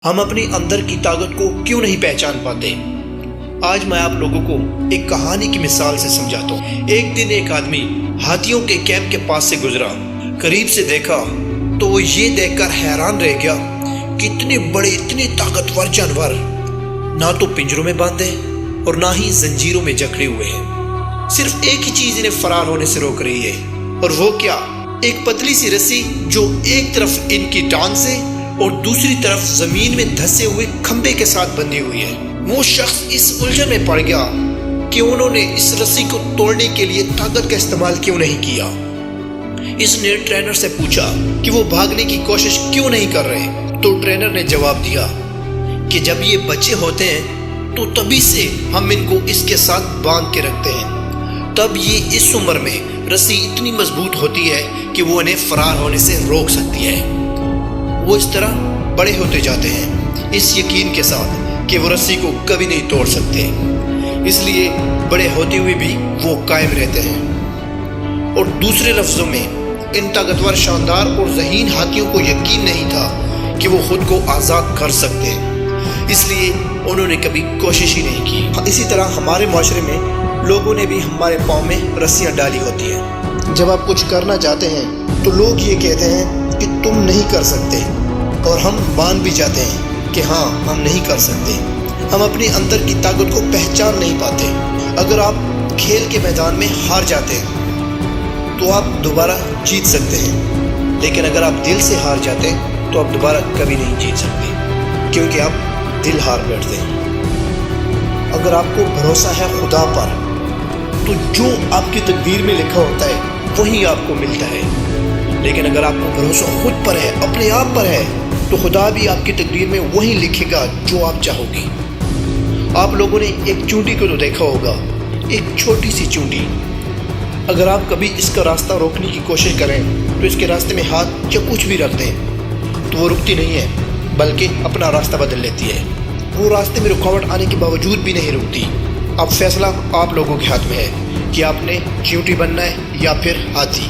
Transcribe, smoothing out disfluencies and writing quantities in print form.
ہم اپنی اندر کی طاقت کو کیوں نہیں پہچان پاتے؟ آج میں آپ لوگوں کو ایک کہانی کی مثال سے سمجھاتا ہوں۔ ایک دن ایک آدمی ہاتھیوں کے کیمپ کے پاس سے گزرا۔ قریب سے دیکھا تو وہ یہ دیکھ کر حیران رہ گیا کہ اتنے بڑے اتنے طاقتور جانور نہ تو پنجروں میں باندھے اور نہ ہی زنجیروں میں جکڑے ہوئے ہیں۔ صرف ایک ہی چیز انہیں فرار ہونے سے روک رہی ہے، اور وہ کیا؟ ایک پتلی سی رسی جو ایک طرف ان کی ٹانگ سے اور دوسری طرف زمین میں دھسے ہوئے کھمبے کے ساتھ بندھی ہوئی ہے۔ وہ شخص اس الجھن میں پڑ گیا کہ انہوں نے اس رسی کو توڑنے کے لیے طاقت کا استعمال کیوں نہیں کیا۔ اس نے ٹرینر سے پوچھا کہ وہ بھاگنے کی کوشش کیوں نہیں کر رہے، تو ٹرینر نے جواب دیا کہ جب یہ بچے ہوتے ہیں تو تبھی سے ہم ان کو اس کے ساتھ باندھ کے رکھتے ہیں، تب یہ اس عمر میں رسی اتنی مضبوط ہوتی ہے کہ وہ انہیں فرار ہونے سے روک سکتی ہے۔ وہ اس طرح بڑے ہوتے جاتے ہیں اس یقین کے ساتھ کہ وہ رسی کو کبھی نہیں توڑ سکتے، اس لیے بڑے ہوتے ہوئے بھی وہ قائم رہتے ہیں۔ اور دوسرے لفظوں میں ان طاقتور، شاندار اور ذہین ہاتھیوں کو یقین نہیں تھا کہ وہ خود کو آزاد کر سکتے، اس لیے انہوں نے کبھی کوشش ہی نہیں کی۔ اسی طرح ہمارے معاشرے میں لوگوں نے بھی ہمارے پاؤں میں رسیاں ڈالی ہوتی ہیں۔ جب آپ کچھ کرنا چاہتے ہیں تو لوگ یہ کہتے ہیں کہ تم نہیں کر سکتے، اور ہم مان بھی جاتے ہیں کہ ہاں ہم نہیں کر سکتے۔ ہم اپنی اندر کی طاقت کو پہچان نہیں پاتے۔ اگر آپ کھیل کے میدان میں ہار جاتے ہیں تو آپ دوبارہ جیت سکتے ہیں، لیکن اگر آپ دل سے ہار جاتے ہیں تو آپ دوبارہ کبھی نہیں جیت سکتے، کیونکہ آپ دل ہار بیٹھتے ہیں۔ اگر آپ کو بھروسہ ہے خدا پر تو جو آپ کی تقدیر میں لکھا ہوتا ہے وہی آپ کو ملتا ہے، لیکن اگر آپ کو بھروسہ خود پر ہے، اپنے آپ پر ہے، تو خدا بھی آپ کی تقدیر میں وہی لکھے گا جو آپ چاہو گی۔ آپ لوگوں نے ایک چونٹی کو تو دیکھا ہوگا، ایک چھوٹی سی چونٹی۔ اگر آپ کبھی اس کا راستہ روکنے کی کوشش کریں تو اس کے راستے میں ہاتھ یا کچھ بھی رکھ دیں تو وہ رکتی نہیں ہے، بلکہ اپنا راستہ بدل لیتی ہے۔ وہ راستے میں رکاوٹ آنے کے باوجود بھی نہیں رکتی۔ اب فیصلہ آپ لوگوں کے ہاتھ میں ہے کہ آپ نے چیونٹی بننا ہے یا پھر ہاتھی۔